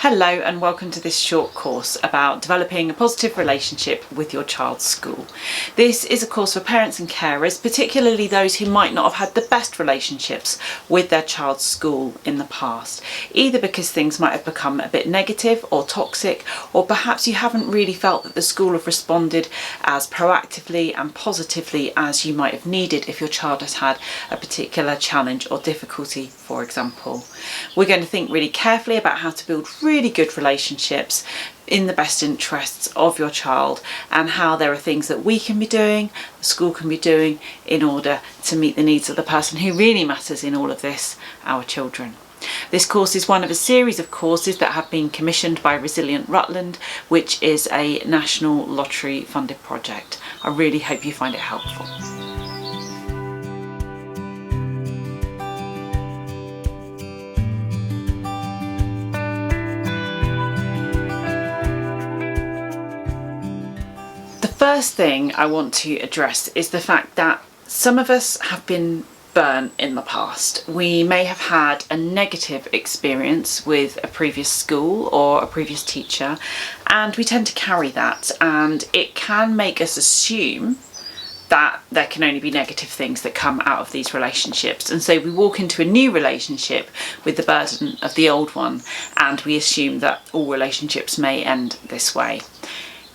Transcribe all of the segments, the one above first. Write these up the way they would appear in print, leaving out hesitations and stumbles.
Hello and welcome to this short course about developing a positive relationship with your child's school. This is a course for parents and carers, particularly those who might not have had the best relationships with their child's school in the past, either because things might have become a bit negative or toxic, or perhaps you haven't really felt that the school have responded as proactively and positively as you might have needed if your child has had a particular challenge or difficulty, for example. We're going to think really carefully about how to build really good relationships in the best interests of your child, and how there are things that we can be doing, the school can be doing, in order to meet the needs of the person who really matters in all of this, our children. This course is one of a series of courses that have been commissioned by Resilient Rutland, which is a national lottery funded project. I really hope you find it helpful. The first thing I want to address is the fact that some of us have been burnt in the past. We may have had a negative experience with a previous school or a previous teacher, and we tend to carry that, and it can make us assume that there can only be negative things that come out of these relationships, and so we walk into a new relationship with the burden of the old one, and we assume that all relationships may end this way.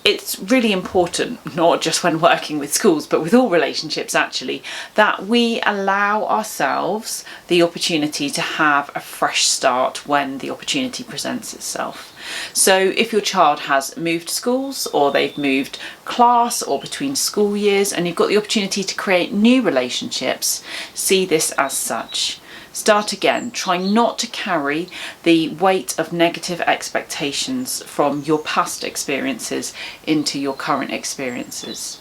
It's really important, not just when working with schools, but with all relationships actually, that we allow ourselves the opportunity to have a fresh start when the opportunity presents itself. So if your child has moved schools, or they've moved class, or between school years, and you've got the opportunity to create new relationships, see this as such. Start again. Try not to carry the weight of negative expectations from your past experiences into your current experiences.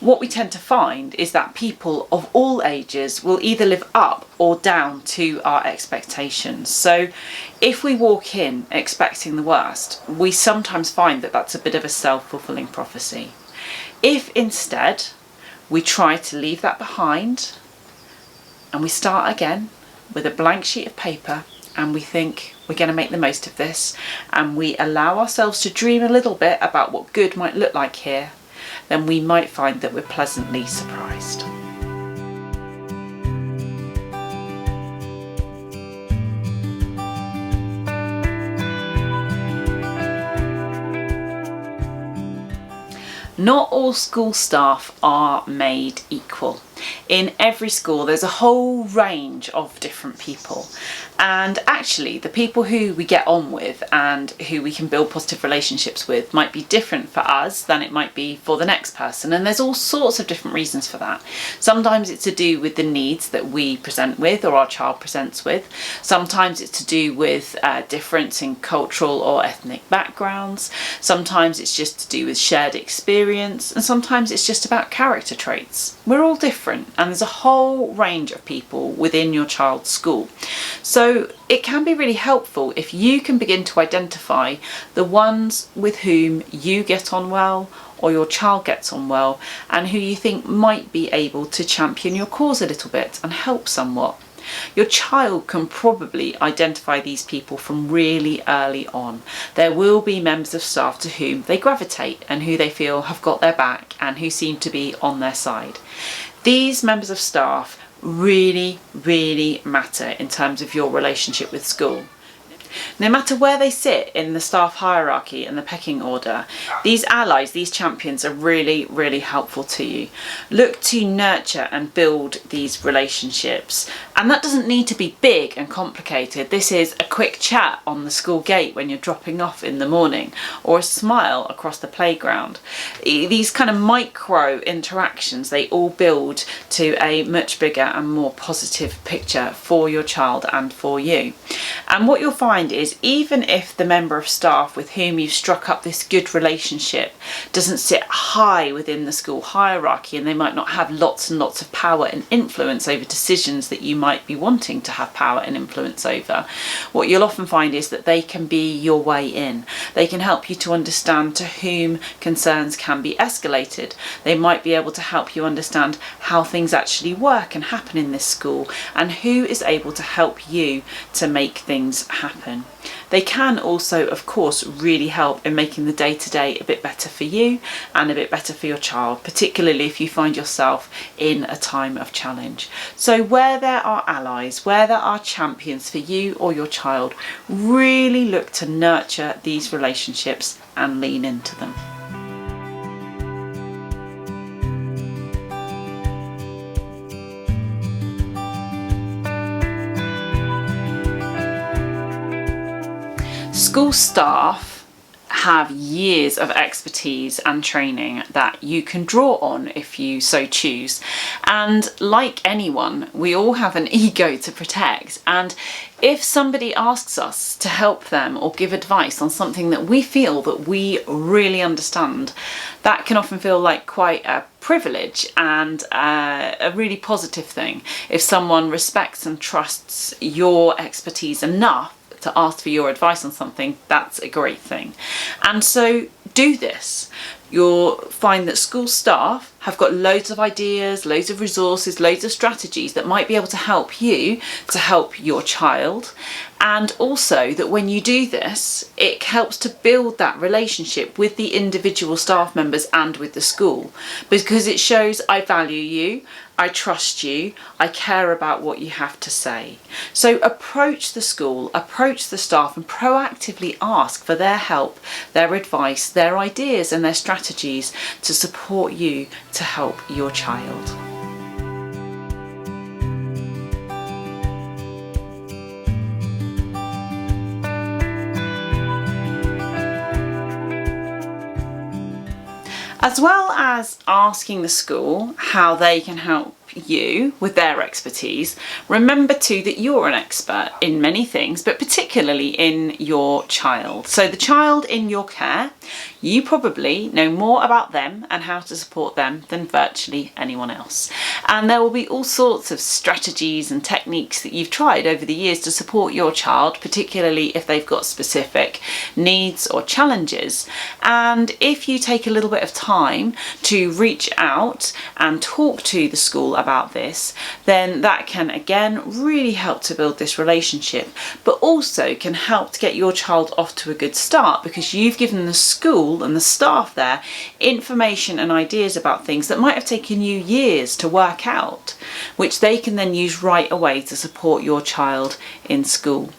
What we tend to find is that people of all ages will either live up or down to our expectations. So if we walk in expecting the worst, we sometimes find that that's a bit of a self-fulfilling prophecy. If instead we try to leave that behind and we start again with a blank sheet of paper, and we think we're going to make the most of this, and we allow ourselves to dream a little bit about what good might look like here, then we might find that we're pleasantly surprised. Not all school staff are made equal. In every school there's a whole range of different people, and actually the people who we get on with and who we can build positive relationships with might be different for us than it might be for the next person, and there's all sorts of different reasons for that. Sometimes it's to do with the needs that we present with or our child presents with. Sometimes it's to do with difference in cultural or ethnic backgrounds. Sometimes it's just to do with shared experience, and sometimes it's just about character traits. We're all different, and there's a whole range of people within your child's school. So it can be really helpful if you can begin to identify the ones with whom you get on well, or your child gets on well, and who you think might be able to champion your cause a little bit and help somewhat. Your child can probably identify these people from really early on. There will be members of staff to whom they gravitate and who they feel have got their back and who seem to be on their side. These members of staff really, really matter in terms of your relationship with school. No matter where they sit in the staff hierarchy and the pecking order, these allies, these champions, are really, really helpful to you. Look to nurture and build these relationships. And that doesn't need to be big and complicated. This is a quick chat on the school gate when you're dropping off in the morning, or a smile across the playground. These kind of micro interactions, they all build to a much bigger and more positive picture for your child and for you. And what you'll find is, even if the member of staff with whom you've struck up this good relationship doesn't sit high within the school hierarchy, and they might not have lots and lots of power and influence over decisions that you might be wanting to have power and influence over, what you'll often find is that they can be your way in. They can help you to understand to whom concerns can be escalated. They might be able to help you understand how things actually work and happen in this school, and who is able to help you to make things happen. they can also, of course, really help in making the day-to-day a bit better for you and a bit better for your child, particularly if you find yourself in a time of challenge. So where there are allies, where there are champions for you or your child, really look to nurture these relationships and lean into them. School staff have years of expertise and training that you can draw on if you so choose. And like anyone, we all have an ego to protect. And if somebody asks us to help them or give advice on something that we feel that we really understand, that can often feel like quite a privilege and a really positive thing. If someone respects and trusts your expertise enough to ask for your advice on something, that's a great thing. And so do this. You'll find that school staff have got loads of ideas, loads of resources, loads of strategies that might be able to help you to help your child. And also that when you do this, it helps to build that relationship with the individual staff members and with the school, because it shows I value you, I trust you, I care about what you have to say. So approach the school, approach the staff and proactively ask for their help, their advice, their ideas and their strategies to support you to help your child. As well as asking the school how they can help you with their expertise, remember too that you're an expert in many things, but particularly in your child. So the child in your care, you probably know more about them and how to support them than virtually anyone else. And there will be all sorts of strategies and techniques that you've tried over the years to support your child, particularly if they've got specific needs or challenges. And if you take a little bit of time to reach out and talk to the school about this, then that can again really help to build this relationship, but also can help to get your child off to a good start, because you've given the school and the staff there information and ideas about things that might have taken you years to work out, which they can then use right away to support your child in school.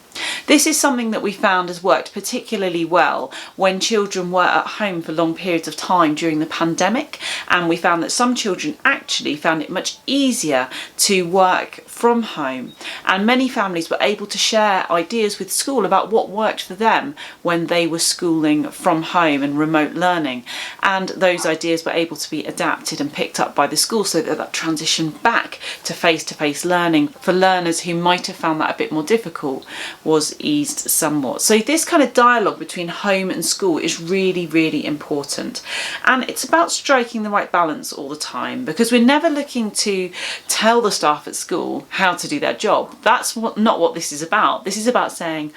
This is something that we found has worked particularly well when children were at home for long periods of time during the pandemic, and we found that some children actually found it much easier to work from home, and many families were able to share ideas with school about what worked for them when they were schooling from home and remote learning, and those ideas were able to be adapted and picked up by the school, so that that transition back to face-to-face learning for learners who might have found that a bit more difficult was eased somewhat. So this kind of dialogue between home and school is really, really important, and it's about striking the right balance all the time, because we're never looking to tell the staff at school how to do their job. That's not what this is about. This is about saying,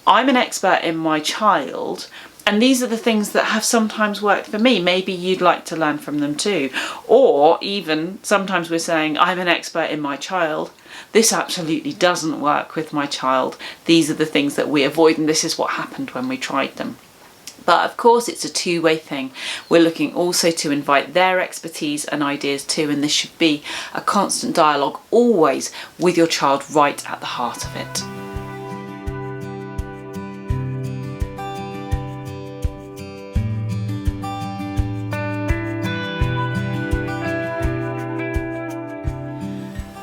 I'm an expert in my child, and these are the things that have sometimes worked for me. Maybe you'd like to learn from them too. Or even sometimes we're saying, I'm an expert in my child. This absolutely doesn't work with my child. These are the things that we avoid, and this is what happened when we tried them. But of course, it's a two-way thing. We're looking also to invite their expertise and ideas too, and this should be a constant dialogue, always with your child right at the heart of it.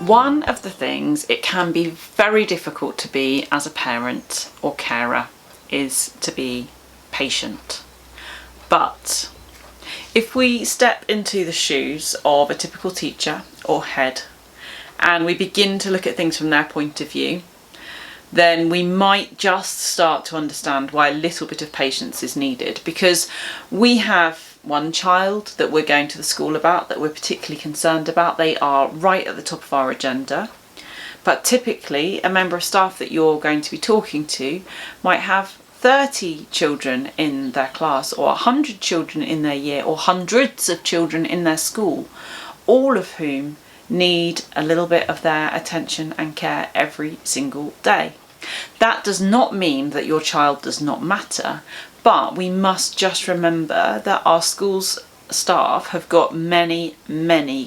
One of the things it can be very difficult to be as a parent or carer is to be patient. But if we step into the shoes of a typical teacher or head and we begin to look at things from their point of view, then we might just start to understand why a little bit of patience is needed, because we have one child that we're going to the school about that we're particularly concerned about. They are right at the top of our agenda. But typically a member of staff that you're going to be talking to might have 30 children in their class, or 100 children in their year, or hundreds of children in their school, all of whom need a little bit of their attention and care every single day. That does not mean that your child does not matter, but we must just remember that our schools staff have got many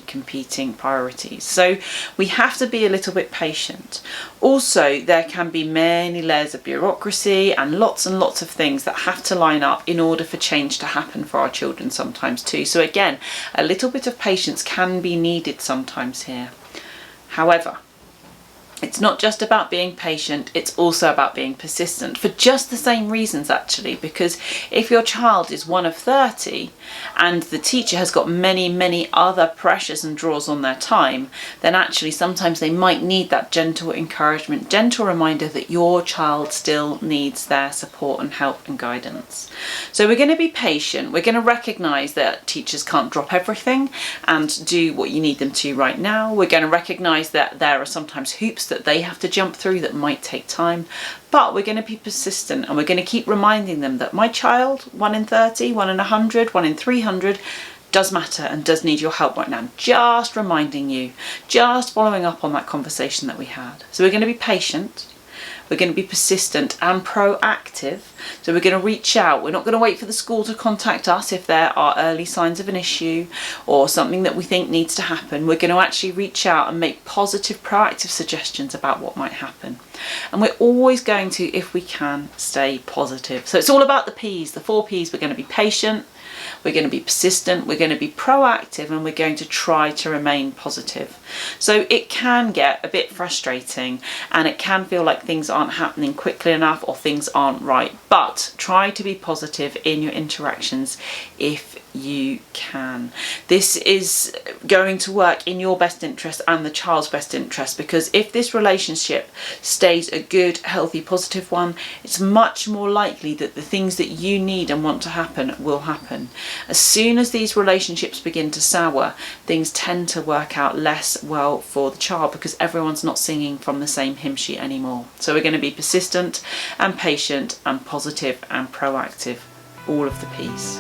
competing priorities, so we have to be a little bit patient. Also, there can be many layers of bureaucracy and lots of things that have to line up in order for change to happen for our children sometimes too. So again, a little bit of patience can be needed sometimes here. However, it's not just about being patient, it's also about being persistent, for just the same reasons actually, because if your child is one of 30 and the teacher has got many other pressures and draws on their time, then actually sometimes they might need that gentle encouragement, gentle reminder that your child still needs their support and help and guidance. So we're going to be patient, we're going to recognise that teachers can't drop everything and do what you need them to right now. We're going to recognise that there are sometimes hoops that they have to jump through that might take time, but we're going to be persistent and we're going to keep reminding them that my child, 1 in 30, 1 in 100, 1 in 300, does matter and does need your help right now. Just reminding you, just following up on that conversation that we had. So we're going to be patient, we're going to be persistent and proactive. So we're going to reach out. We're not going to wait for the school to contact us if there are early signs of an issue or something that we think needs to happen. We're going to actually reach out and make positive, proactive suggestions about what might happen. And we're always going to, if we can, stay positive. So it's all about the P's, the 4 P's. We're going to be patient, we're going to be persistent, we're going to be proactive, and we're going to try to remain positive. So it can get a bit frustrating and it can feel like things aren't happening quickly enough or things aren't right, but try to be positive in your interactions if you can. This is going to work in your best interest and the child's best interest, because if this relationship stays a good, healthy, positive one, it's much more likely that the things that you need and want to happen will happen. As soon as these relationships begin to sour, things tend to work out less well for the child because everyone's not singing from the same hymn sheet anymore. So we're going to be persistent and patient and positive and proactive, all of the P's.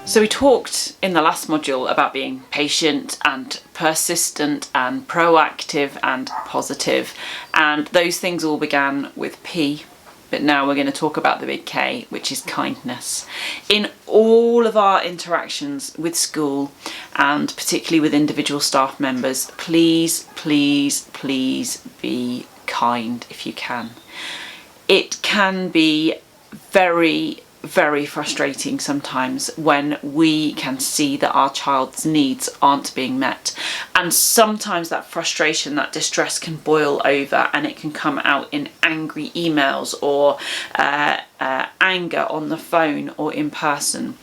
So we talked in the last module about being patient and persistent and proactive and positive, and those things all began with P, but now we're going to talk about the big K, which is kindness. In all of our interactions with school, and particularly with individual staff members, please be kind if you can. It can be very frustrating sometimes when we can see that our child's needs aren't being met, and sometimes that frustration, that distress can boil over and it can come out in angry emails or anger on the phone or in person.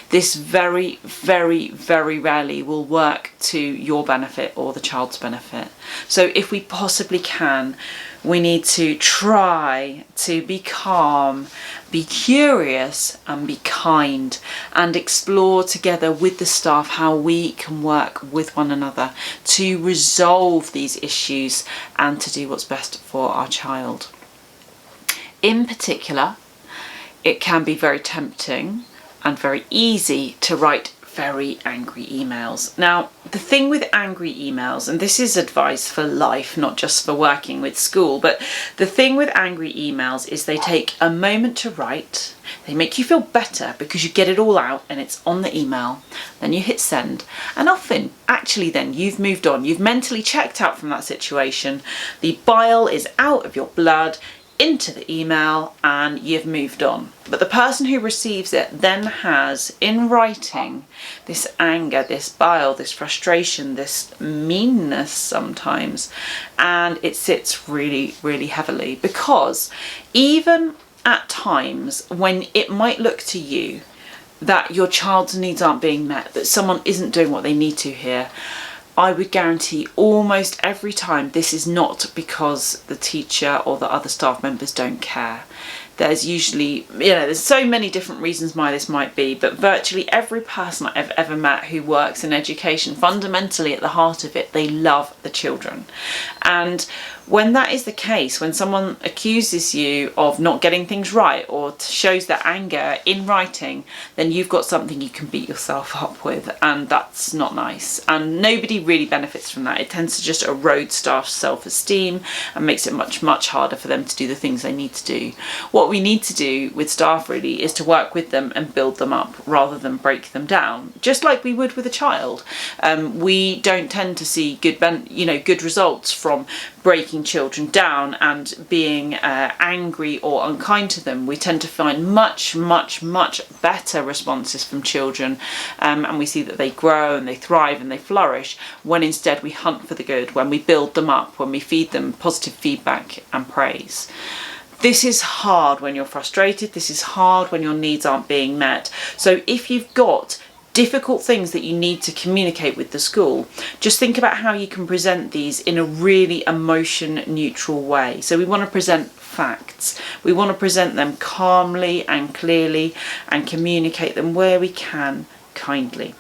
This very rarely will work to your benefit or the child's benefit. So if we possibly can, we need to try to be calm, be curious and be kind, and explore together with the staff how we can work with one another to resolve these issues and to do what's best for our child. In particular, it can be very tempting and very easy to write very angry emails. Now, the thing with angry emails, and this is advice for life, not just for working with school, but the thing with angry emails is they take a moment to write, they make you feel better because you get it all out and it's on the email, then you hit send, and often actually then you've moved on, you've mentally checked out from that situation, the bile is out of your blood, into the email, and you've moved on. But the person who receives it then has in writing this anger, this bile, this frustration, this meanness sometimes, and it sits really heavily, because even at times when it might look to you that your child's needs aren't being met, that someone isn't doing what they need to here, I would guarantee almost every time this is not because the teacher or the other staff members don't care. There's usually, there's so many different reasons why this might be, but virtually every person I've ever met who works in education, fundamentally at the heart of it, they love the children. And When that is the case, when someone accuses you of not getting things right or shows their anger in writing, then you've got something you can beat yourself up with, and that's not nice. And nobody really benefits from that. It tends to just erode staff's self-esteem and makes it much, much harder for them to do the things they need to do. What we need to do with staff really is to work with them and build them up rather than break them down, just like we would with a child. We don't tend to see good results from breaking children down and being angry or unkind to them. We tend to find much, much, much better responses from children, and we see that they grow and they thrive and they flourish when instead we hunt for the good, when we build them up, when we feed them positive feedback and praise. This is hard when you're frustrated. This is hard when your needs aren't being met. So if you've got difficult things that you need to communicate with the school, just think about how you can present these in a really emotion neutral way. So we want to present facts. We want to present them calmly and clearly and communicate them where we can kindly.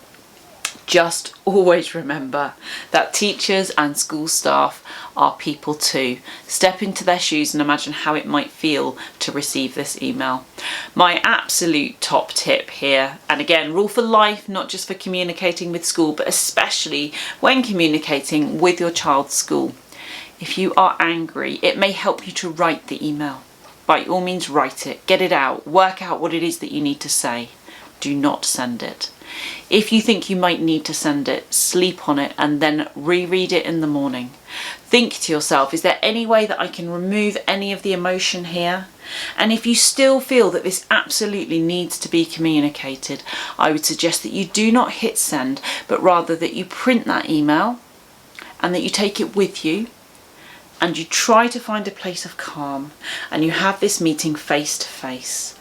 Just always remember that teachers and school staff are people too. Step into their shoes and imagine how it might feel to receive this email. My absolute top tip here, and again, rule for life, not just for communicating with school, but especially when communicating with your child's school. If you are angry, it may help you to write the email. By all means, write it, get it out, work out what it is that you need to say. Do not send it. If you think you might need to send it, sleep on it and then reread it in the morning. Think to yourself, is there any way that I can remove any of the emotion here? And if you still feel that this absolutely needs to be communicated, I would suggest that you do not hit send, but rather that you print that email and that you take it with you and you try to find a place of calm and you have this meeting face to face.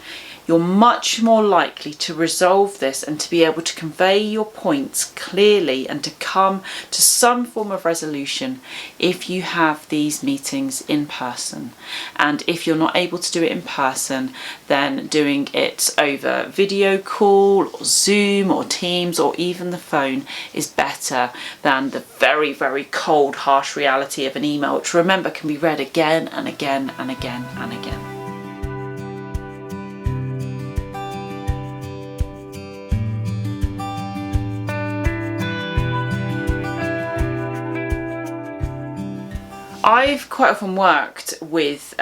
You're much more likely to resolve this and to be able to convey your points clearly and to come to some form of resolution if you have these meetings in person. And if you're not able to do it in person, then doing it over video call or Zoom or Teams or even the phone is better than the very, very cold, harsh reality of an email, which remember can be read again and again and again and again. I've quite often worked with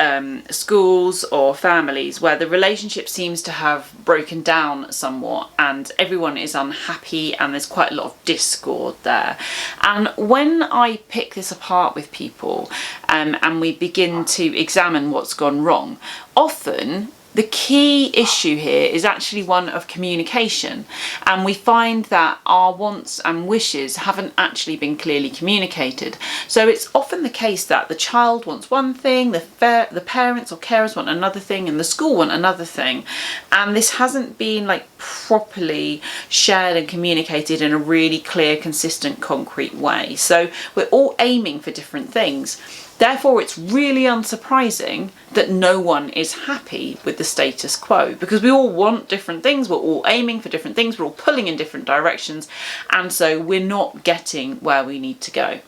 schools or families where the relationship seems to have broken down somewhat and everyone is unhappy and there's quite a lot of discord there. And when I pick this apart with people and we begin to examine what's gone wrong, often the key issue here is actually one of communication, and we find that our wants and wishes haven't actually been clearly communicated. So it's often the case that the child wants one thing, the parents or carers want another thing, and the school want another thing, and this hasn't been properly shared and communicated in a really clear, consistent, concrete way. So we're all aiming for different things. Therefore, it's really unsurprising that no one is happy with the status quo, because we all want different things, we're all aiming for different things, we're all pulling in different directions, and so we're not getting where we need to go.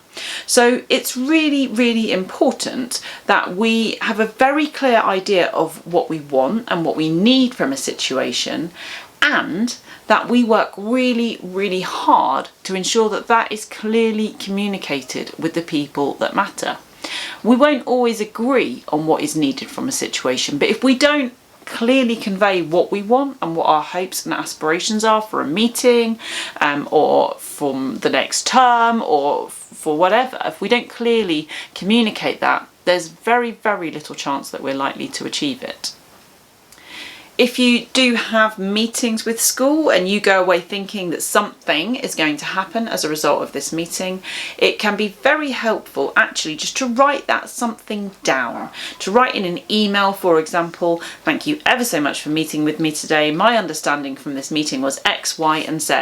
So it's really, really important that we have a very clear idea of what we want and what we need from a situation, and that we work really, really hard to ensure that that is clearly communicated with the people that matter. We won't always agree on what is needed from a situation, but if we don't clearly convey what we want and what our hopes and aspirations are for a meeting or from the next term or for whatever, if we don't clearly communicate that, there's very, very little chance that we're likely to achieve it. If you do have meetings with school and you go away thinking that something is going to happen as a result of this meeting, it can be very helpful actually just to write that something down. To write in an email, for example, thank you ever so much for meeting with me today. My understanding from this meeting was X, Y and Z.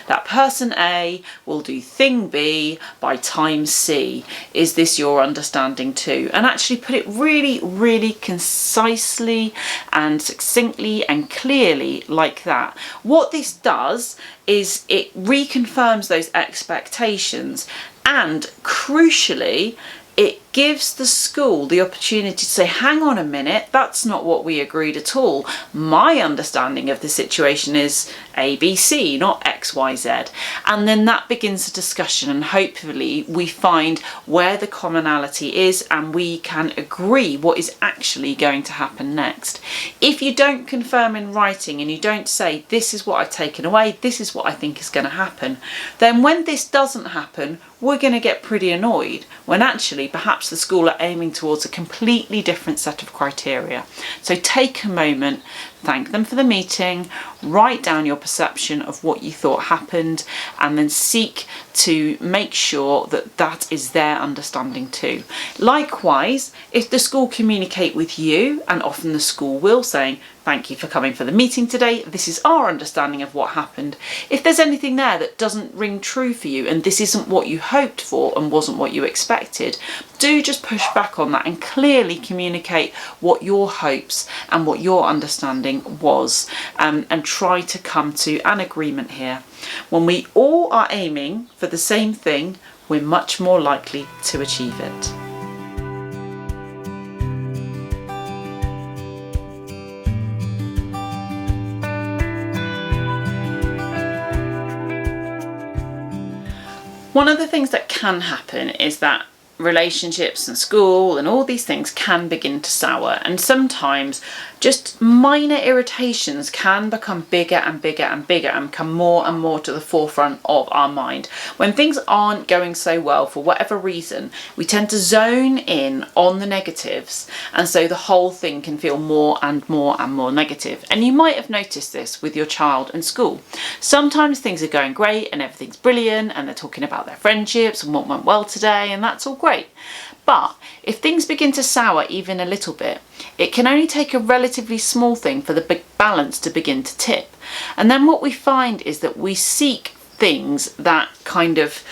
That person A will do thing B by time C. Is this your understanding too? And actually put it really, really concisely and succinctly and clearly like that. What this does is it reconfirms those expectations, and crucially it gives the school the opportunity to say, hang on a minute, that's not what we agreed at all. My understanding of the situation is ABC, not XYZ. And then that begins a discussion, and hopefully we find where the commonality is and we can agree what is actually going to happen next. If you don't confirm in writing and you don't say, this is what I've taken away, this is what I think is going to happen, then when this doesn't happen, we're going to get pretty annoyed when actually perhaps the school are aiming towards a completely different set of criteria. So take a moment, thank them for the meeting, write down your perception of what you thought happened, and then seek to make sure that that is their understanding too. Likewise, if the school communicate with you, and often the school will, saying, thank you for coming for the meeting today, this is our understanding of what happened. If there's anything there that doesn't ring true for you and this isn't what you hoped for and wasn't what you expected, do just push back on that and clearly communicate what your hopes and what your understanding was, and try to come to an agreement here. When we all are aiming for the same thing, we're much more likely to achieve it. One of the things that can happen is that relationships and school and all these things can begin to sour, and sometimes just minor irritations can become bigger and bigger and bigger and come more and more to the forefront of our mind. When things aren't going so well for whatever reason, we tend to zone in on the negatives, and so the whole thing can feel more and more and more negative. And you might have noticed this with your child and school. Sometimes things are going great and everything's brilliant and they're talking about their friendships and what went well today, and that's all great. But if things begin to sour even a little bit, it can only take a relatively small thing for the big balance to begin to tip. And then what we find is that we seek things that kind of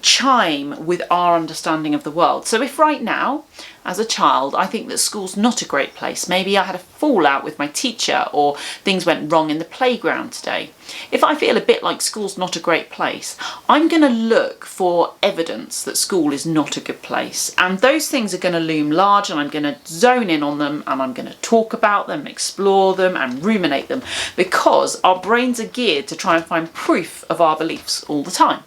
chime with our understanding of the world. So if right now, as a child, I think that school's not a great place, maybe I had a fallout with my teacher or things went wrong in the playground today, if I feel a bit like school's not a great place, I'm going to look for evidence that school is not a good place. And those things are going to loom large, and I'm going to zone in on them, and I'm going to talk about them, explore them and ruminate them, because our brains are geared to try and find proof of our beliefs all the time.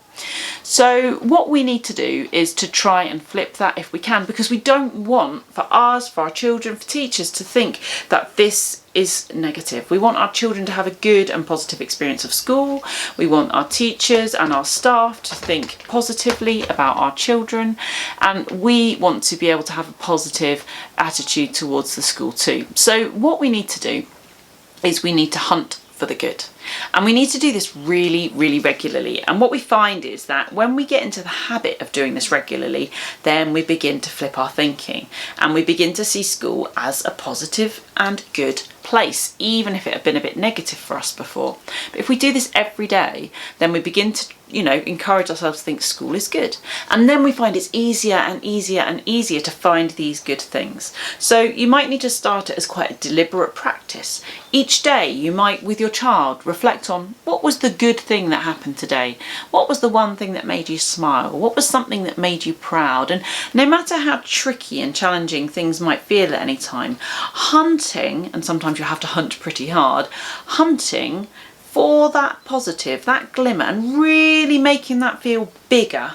So what we need to do is to try and flip that if we can, because we don't want for us, for our children, for teachers to think that this is negative. We want our children to have a good and positive experience of school. We want our teachers and our staff to think positively about our children, and we want to be able to have a positive attitude towards the school too. So what we need to do is we need to hunt for the good. And we need to do this really, really regularly. And what we find is that when we get into the habit of doing this regularly, then we begin to flip our thinking and we begin to see school as a positive and good place, even if it had been a bit negative for us before. But if we do this every day, then we begin to, encourage ourselves to think school is good. And then we find it's easier and easier and easier to find these good things. So you might need to start it as quite a deliberate practice. Each day you might, with your child, reflect on what was the good thing that happened today? What was the one thing that made you smile? What was something that made you proud? And no matter how tricky and challenging things might feel at any time, hunting, and sometimes you have to hunt pretty hard, hunting for that positive, that glimmer, and really making that feel bigger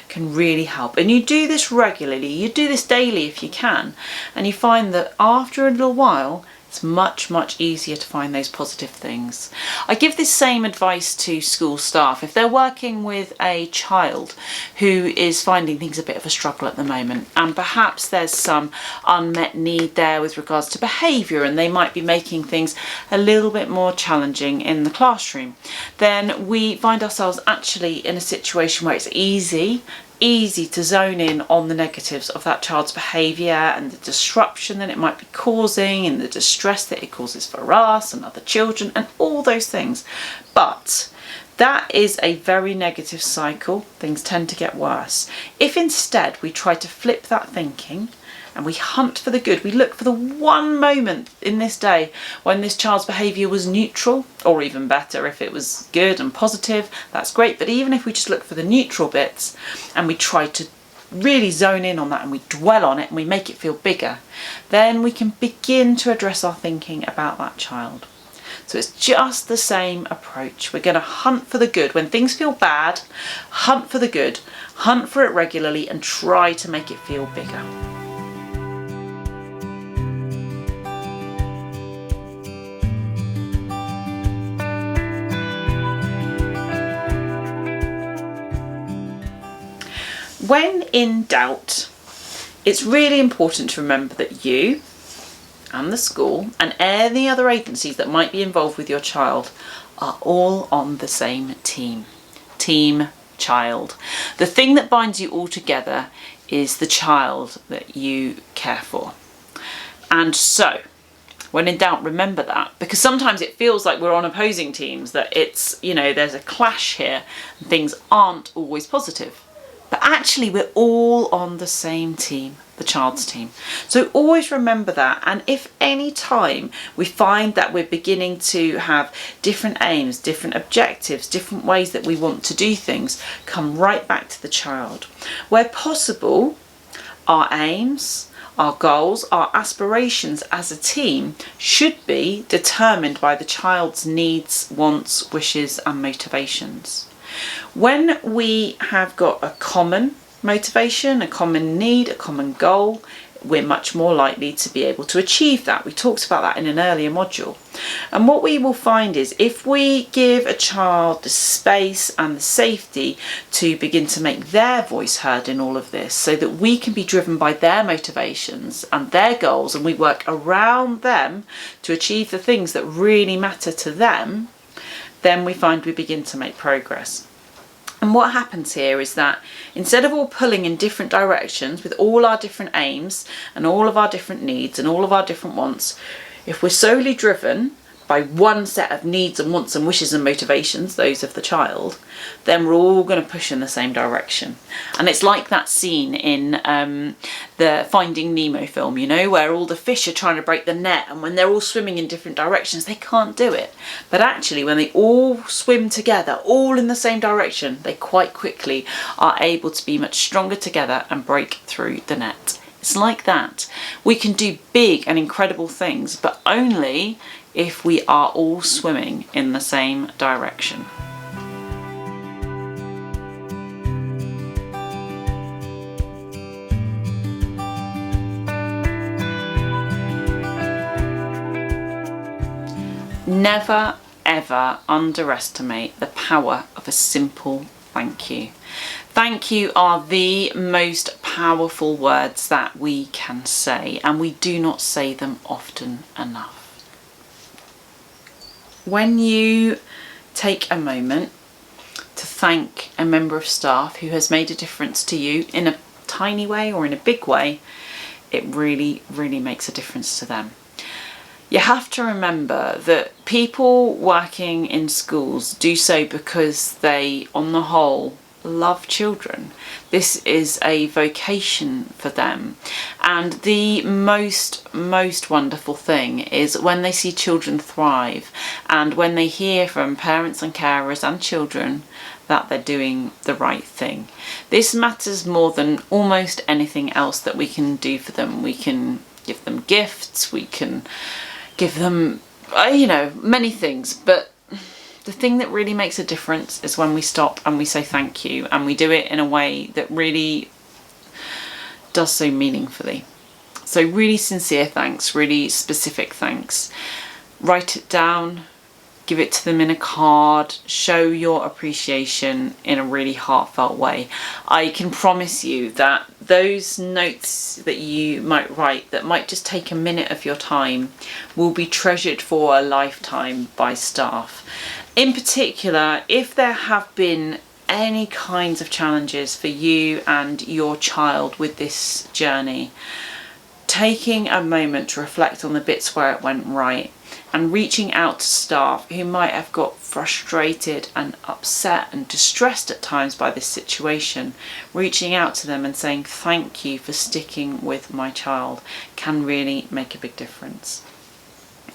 can really help. And you do this regularly, you do this daily if you can, and you find that after a little while it's much, much easier to find those positive things. I give this same advice to school staff. If they're working with a child who is finding things a bit of a struggle at the moment, and perhaps there's some unmet need there with regards to behaviour, and they might be making things a little bit more challenging in the classroom, then we find ourselves actually in a situation where it's easy to zone in on the negatives of that child's behaviour and the disruption that it might be causing and the distress that it causes for us and other children and all those things. But that is a very negative cycle. Things tend to get worse. If instead we try to flip that thinking and we hunt for the good, we look for the one moment in this day when this child's behaviour was neutral, or even better if it was good and positive, that's great. But even if we just look for the neutral bits and we try to really zone in on that and we dwell on it and we make it feel bigger, then we can begin to address our thinking about that child. So it's just the same approach. We're going to hunt for the good. When things feel bad, hunt for the good, hunt for it regularly and try to make it feel bigger. When in doubt, it's really important to remember that you and the school and any other agencies that might be involved with your child are all on the same team. Team child. The thing that binds you all together is the child that you care for. And so, when in doubt, remember that, because sometimes it feels like we're on opposing teams, that it's, you know, there's a clash here and things aren't always positive. But actually we're all on the same team, the child's team. So always remember that. And if any time we find that we're beginning to have different aims, different objectives, different ways that we want to do things, come right back to the child. Where possible, our aims, our goals, our aspirations as a team should be determined by the child's needs, wants, wishes and motivations. When we have got a common motivation, a common need, a common goal, we're much more likely to be able to achieve that. We talked about that in an earlier module. And what we will find is if we give a child the space and the safety to begin to make their voice heard in all of this, so that we can be driven by their motivations and their goals, and we work around them to achieve the things that really matter to them, then we find we begin to make progress. And what happens here is that instead of all pulling in different directions with all our different aims and all of our different needs and all of our different wants, if we're solely driven by one set of needs and wants and wishes and motivations, those of the child, then we're all going to push in the same direction. And it's like that scene in the Finding Nemo film, you know, where all the fish are trying to break the net, and when they're all swimming in different directions, they can't do it. But actually, when they all swim together, all in the same direction, they quite quickly are able to be much stronger together and break through the net. It's like that. We can do big and incredible things, but only if we are all swimming in the same direction. Never ever underestimate the power of a simple thank you. Thank you are the most powerful words that we can say, and we do not say them often enough. When you take a moment to thank a member of staff who has made a difference to you in a tiny way or in a big way, it really, really makes a difference to them. You have to remember that people working in schools do so because they, on the whole, love children. This is a vocation for them, and the most wonderful thing is when they see children thrive and when they hear from parents and carers and children that they're doing the right thing. This matters more than almost anything else that we can do for them. We can give them gifts, we can give them many things, but the thing that really makes a difference is when we stop and we say thank you, and we do it in a way that really does so meaningfully. So really sincere thanks, really specific thanks. Write it down, give it to them in a card, show your appreciation in a really heartfelt way. I can promise you that those notes that you might write that might just take a minute of your time will be treasured for a lifetime by staff. In particular, if there have been any kinds of challenges for you and your child with this journey, taking a moment to reflect on the bits where it went right and reaching out to staff who might have got frustrated and upset and distressed at times by this situation, reaching out to them and saying thank you for sticking with my child can really make a big difference.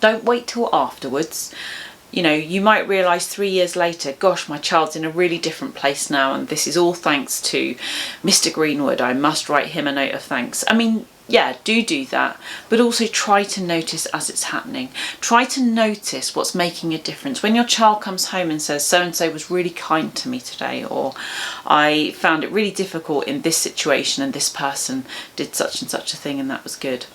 Don't wait till afterwards. You know, you might realise 3 years later, gosh, my child's in a really different place now, and this is all thanks to Mr. Greenwood. I must write him a note of thanks. I mean, yeah, do that, but also try to notice as it's happening. Try to notice what's making a difference. When your child comes home and says, so-and-so was really kind to me today, or I found it really difficult in this situation and this person did such and such a thing and that was good.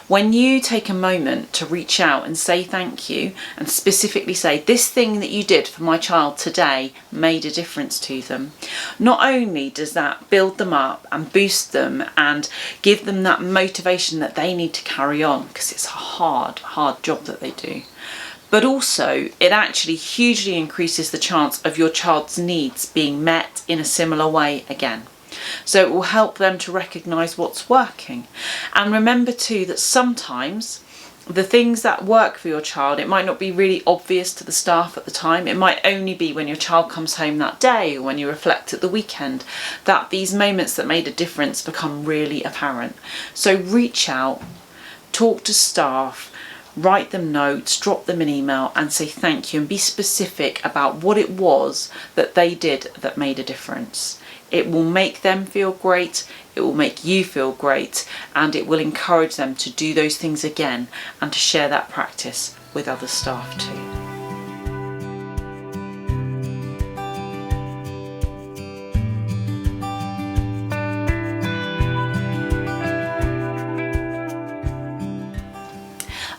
When you take a moment to reach out and say thank you, and specifically say, this thing that you did for my child today made a difference to them, not only does that build them up and boost them and give them that motivation that they need to carry on, because it's a hard job that they do, but also it actually hugely increases the chance of your child's needs being met in a similar way again. So it will help them to recognise what's working. And remember too that sometimes the things that work for your child, it might not be really obvious to the staff at the time. It might only be when your child comes home that day or when you reflect at the weekend that these moments that made a difference become really apparent. So reach out, talk to staff, write them notes, drop them an email and say thank you, and be specific about what it was that they did that made a difference. It will make them feel great, it will make you feel great, and it will encourage them to do those things again and to share that practice with other staff too.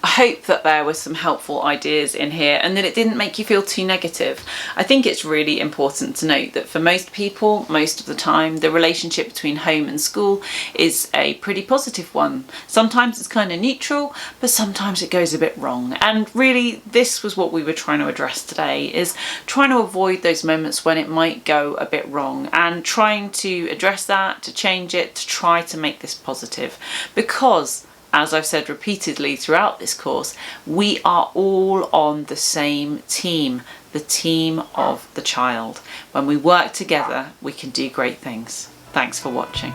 I hope that there were some helpful ideas in here and that it didn't make you feel too negative. I think it's really important to note that for most people, most of the time, the relationship between home and school is a pretty positive one. Sometimes it's kind of neutral, but sometimes it goes a bit wrong. And really, this was what we were trying to address today, is trying to avoid those moments when it might go a bit wrong and trying to address that, to change it, to try to make this positive. Because as I've said repeatedly throughout this course, we are all on the same team, the team of the child. When we work together, we can do great things. Thanks for watching.